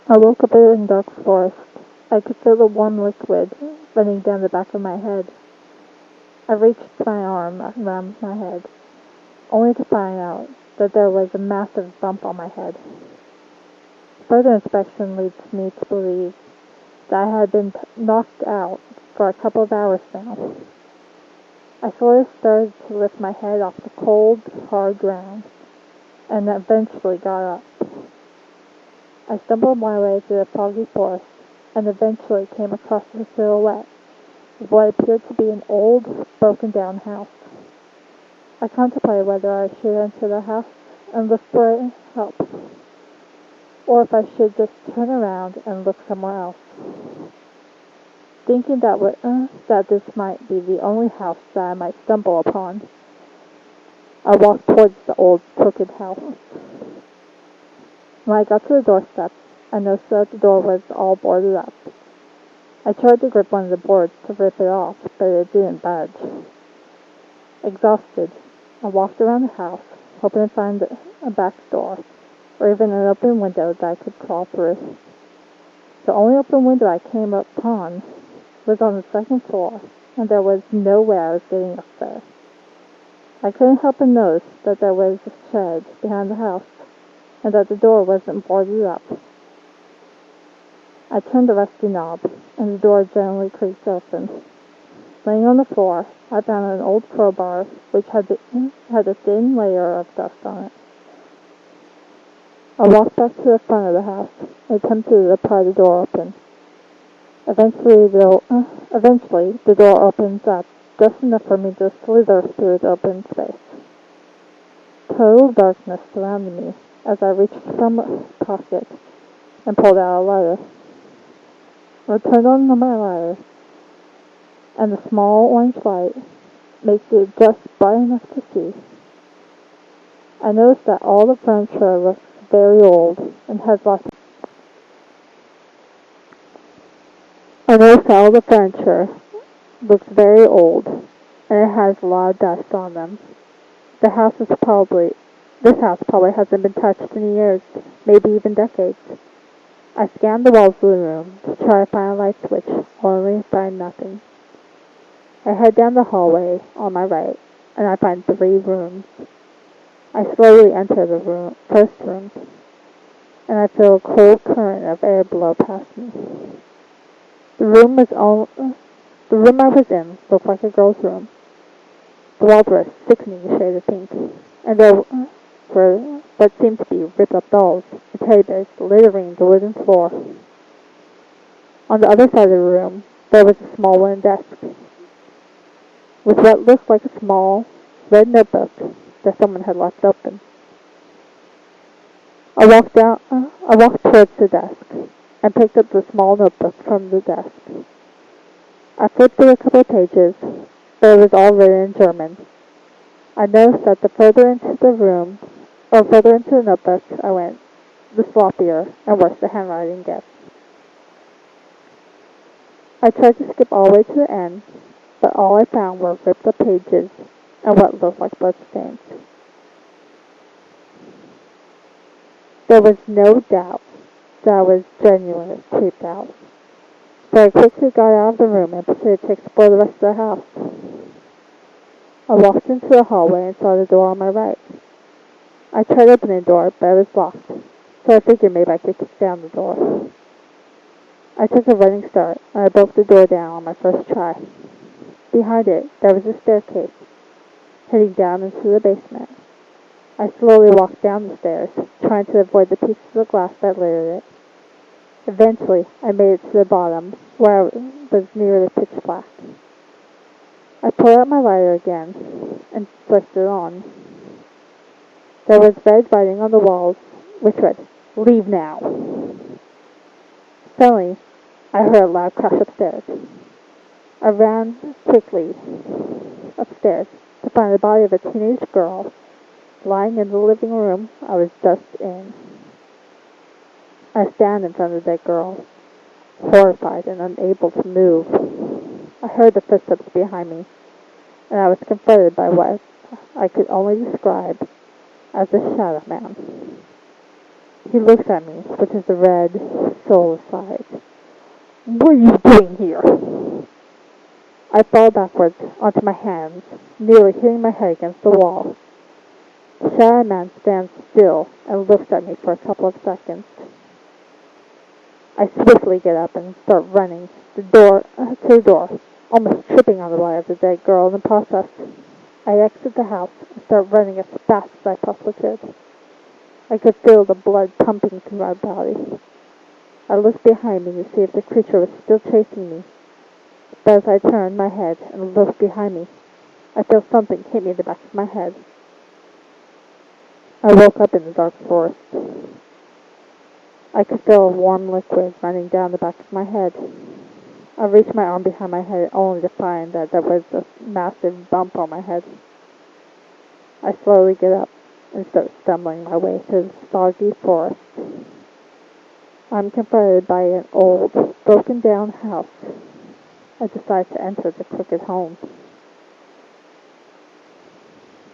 I woke up in dark forest. I could feel the warm liquid running down the back of my head. I reached my arm around my head, only to find out that there was a massive bump on my head. Further inspection leads me to believe that I had been knocked out for a couple of hours now. I slowly started to lift my head off the cold, hard ground, and eventually got up. I stumbled my way through the foggy forest, and eventually came across the silhouette of what appeared to be an old, broken-down house. I contemplated whether I should enter the house and look for help, or if I should just turn around and look somewhere else. Thinking that this might be the only house that I might stumble upon, I walked towards the old, crooked house. When I got to the doorstep, I noticed that the door was all boarded up. I tried to grip one of the boards to rip it off, but it didn't budge. Exhausted, I walked around the house, hoping to find a back door, or even an open window that I could crawl through. The only open window I came upon was on the second floor, and there was no way I was getting up there. I couldn't help but notice that there was a shed behind the house, and that the door wasn't boarded up. I turned the rusty knob, and the door gently creaked open. Laying on the floor, I found an old crowbar which had a thin layer of dust on it. I walked back to the front of the house and attempted to pry the door open. Eventually, the door opens up, just enough for me to slither through the open space. Total darkness surrounded me as I reached from a pocket and pulled out a lighter. I turned on my lighter, and the small orange light makes it just bright enough to see. I noticed that all the furniture looks very old and has lots of I noticed that all the furniture looks very old and it has a lot of dust on them. This house probably hasn't been touched in years, maybe even decades. I scanned the walls of the room to try to find a light switch, only to find nothing. I head down the hallway on my right, and I find 3 rooms. I slowly enter the first room, and I feel a cold current of air blow past me. The room I was in looked like a girl's room. The walls were a sickening shade of pink, and there were what seemed to be ripped-up dolls and teddy bears littering the wooden floor. On the other side of the room, there was a small wooden desk, with what looked like a small, red notebook that someone had left open. I walked towards the desk, and picked up the small notebook from the desk. I flipped through a couple of pages, but it was all written in German. I noticed that the further into the notebook I went, the sloppier and worse the handwriting gets. I tried to skip all the way to the end, but all I found were ripped up pages and what looked like bloodstains. There was no doubt that I was genuinely creeped out, so I quickly got out of the room and proceeded to explore the rest of the house. I walked into the hallway and saw the door on my right. I tried opening the door, but it was locked, so I figured maybe I could kick down the door. I took a running start, and I broke the door down on my first try. Behind it, there was a staircase, heading down into the basement. I slowly walked down the stairs, trying to avoid the pieces of glass that littered it. Eventually, I made it to the bottom, where I was nearly pitch black. I pulled out my lighter again, and flicked it on. There was red writing on the walls, which read, "Leave now." Suddenly, I heard a loud crash upstairs. I ran quickly upstairs to find the body of a teenage girl lying in the living room I was just in. I stand in front of the dead girl, horrified and unable to move. I heard the footsteps behind me, and I was confronted by what I could only describe as a shadow man. He looks at me with his red, soul aside. What are you doing here? I fall backwards onto my hands, nearly hitting my head against the wall. The shadowy man stands still and looks at me for a couple of seconds. I swiftly get up and start running to the door, almost tripping on the body of the dead girl in the process. I exit the house and start running as fast as I possibly could. I could feel the blood pumping through my body. I looked behind me to see if the creature was still chasing me, but as I turned my head and looked behind me, I felt something hit me in the back of my head. I woke up in the dark forest. I could feel a warm liquid running down the back of my head. I reached my arm behind my head only to find that there was a massive bump on my head. I slowly get up and start stumbling my way through the soggy forest. I'm confronted by an old, broken-down house. I decide to enter the crooked home.